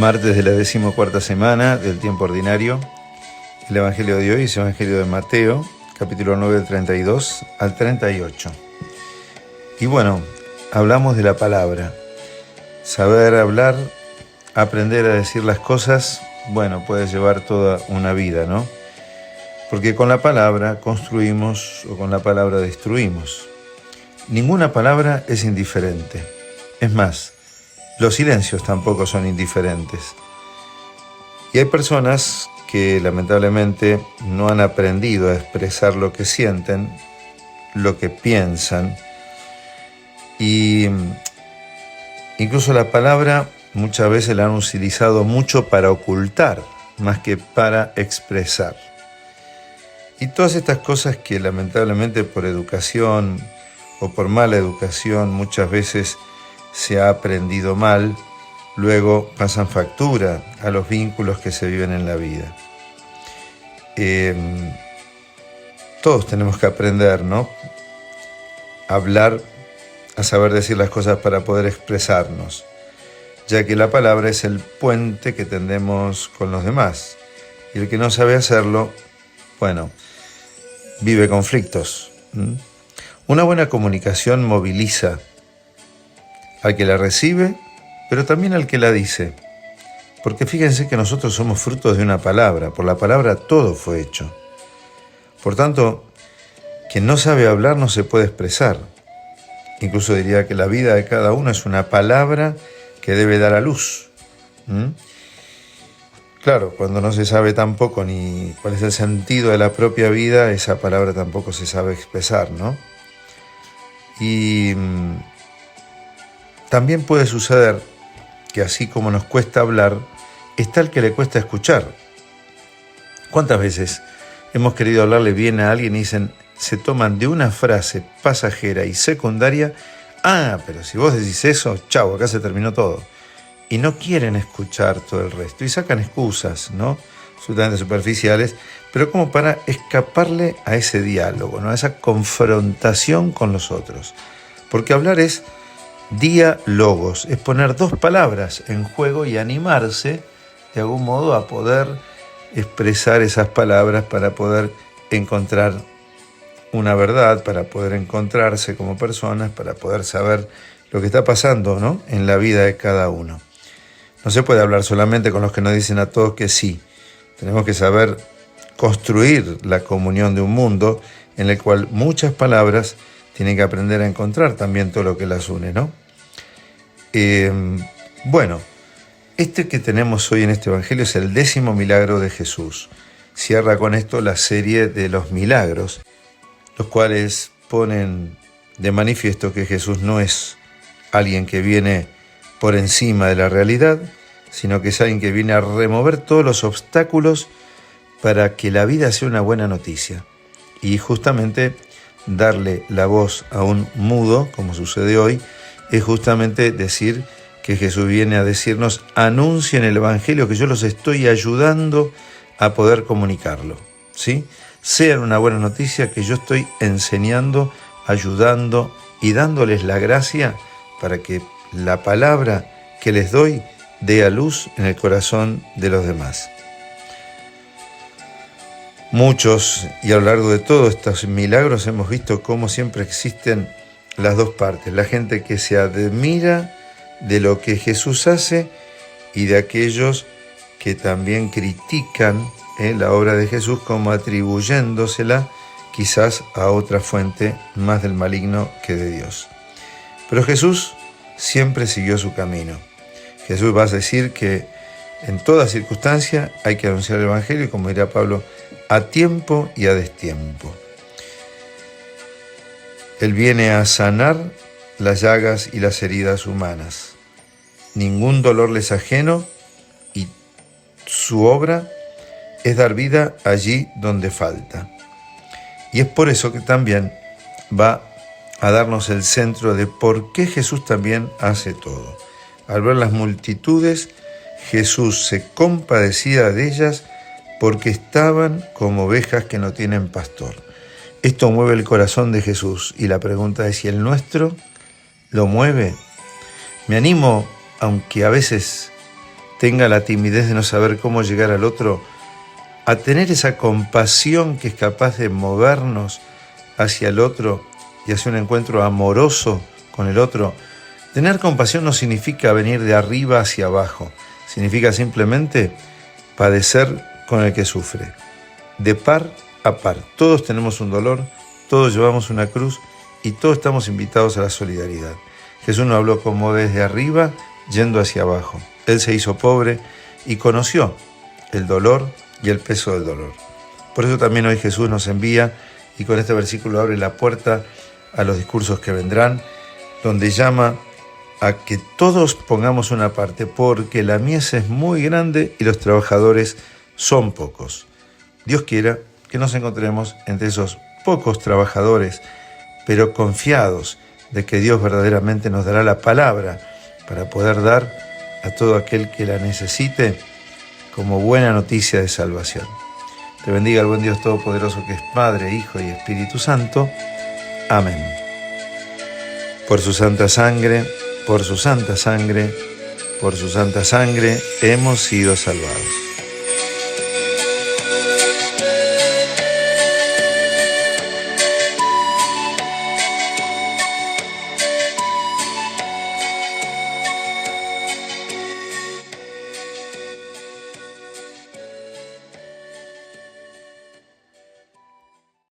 Martes de la 14ª semana del tiempo ordinario. El Evangelio de hoy es el Evangelio de Mateo, capítulo 9, del 32 al 38. Y bueno, hablamos de la palabra. Saber hablar, aprender a decir las cosas, bueno, puede llevar toda una vida, ¿no? Porque con la palabra construimos o con la palabra destruimos. Ninguna palabra es indiferente. Es más, los silencios tampoco son indiferentes. Y hay personas que lamentablemente no han aprendido a expresar lo que sienten, lo que piensan. Y incluso la palabra muchas veces la han utilizado mucho para ocultar, más que para expresar. Y todas estas cosas que lamentablemente por educación o por mala educación muchas veces se ha aprendido mal, luego pasan factura a los vínculos que se viven en la vida. Todos tenemos que aprender, ¿no? A hablar, a saber decir las cosas para poder expresarnos, ya que la palabra es el puente que tendemos con los demás. Y el que no sabe hacerlo, bueno, vive conflictos. Una buena comunicación moviliza al que la recibe, pero también al que la dice. Porque fíjense que nosotros somos frutos de una palabra. Por la palabra todo fue hecho. Por tanto, quien no sabe hablar no se puede expresar. Incluso diría que la vida de cada uno es una palabra que debe dar a luz. Claro, cuando no se sabe tampoco ni cuál es el sentido de la propia vida, esa palabra tampoco se sabe expresar, ¿no? Y también puede suceder que así como nos cuesta hablar, está el que le cuesta escuchar. ¿Cuántas veces hemos querido hablarle bien a alguien y se toman de una frase pasajera y secundaria? Pero si vos decís eso, chau, acá se terminó todo. Y no quieren escuchar todo el resto y sacan excusas, ¿no? Absolutamente superficiales, pero como para escaparle a ese diálogo, ¿no? A esa confrontación con los otros. Porque hablar es diálogos, es poner dos palabras en juego y animarse de algún modo a poder expresar esas palabras para poder encontrar una verdad, para poder encontrarse como personas, para poder saber lo que está pasando, ¿no? En la vida de cada uno. No se puede hablar solamente con los que nos dicen a todos que sí. Tenemos que saber construir la comunión de un mundo en el cual muchas palabras tienen que aprender a encontrar también todo lo que las une, ¿no? Bueno, este que tenemos hoy en este Evangelio es el 10º milagro de Jesús. Cierra con esto la serie de los milagros, los cuales ponen de manifiesto que Jesús no es alguien que viene por encima de la realidad, sino que es alguien que viene a remover todos los obstáculos para que la vida sea una buena noticia. Y justamente darle la voz a un mudo, como sucede hoy, es justamente decir que Jesús viene a decirnos: anuncien el Evangelio, que yo los estoy ayudando a poder comunicarlo, ¿sí? Sean una buena noticia que yo estoy enseñando, ayudando y dándoles la gracia para que la palabra que les doy dé a luz en el corazón de los demás. Muchos, y a lo largo de todos estos milagros, hemos visto cómo siempre existen las dos partes. La gente que se admira de lo que Jesús hace y de aquellos que también critican la obra de Jesús como atribuyéndosela quizás a otra fuente más del maligno que de Dios. Pero Jesús siempre siguió su camino. Jesús va a decir que en toda circunstancia hay que anunciar el Evangelio, y como dirá Pablo, a tiempo y a destiempo. Él viene a sanar las llagas y las heridas humanas. Ningún dolor les es ajeno, y su obra es dar vida allí donde falta. Y es por eso que también va a darnos el centro de por qué Jesús también hace todo. Al ver las multitudes, Jesús se compadecía de ellas porque estaban como ovejas que no tienen pastor. Esto mueve el corazón de Jesús, y la pregunta es si el nuestro lo mueve. Me animo, aunque a veces tenga la timidez de no saber cómo llegar al otro, a tener esa compasión que es capaz de movernos hacia el otro y hacia un encuentro amoroso con el otro. Tener compasión no significa venir de arriba hacia abajo, significa simplemente padecer con el que sufre, de par a par. Todos tenemos un dolor, todos llevamos una cruz y todos estamos invitados a la solidaridad. Jesús no habló como desde arriba yendo hacia abajo. Él se hizo pobre y conoció el dolor y el peso del dolor. Por eso también hoy Jesús nos envía y con este versículo abre la puerta a los discursos que vendrán, donde llama a que todos pongamos una parte, porque la mies es muy grande y los trabajadores son pocos. Dios quiera que nos encontremos entre esos pocos trabajadores, pero confiados de que Dios verdaderamente nos dará la palabra para poder dar a todo aquel que la necesite como buena noticia de salvación. Te bendiga el buen Dios Todopoderoso, que es Padre, Hijo y Espíritu Santo. Amén. Por su santa sangre, por su santa sangre, por su santa sangre, hemos sido salvados.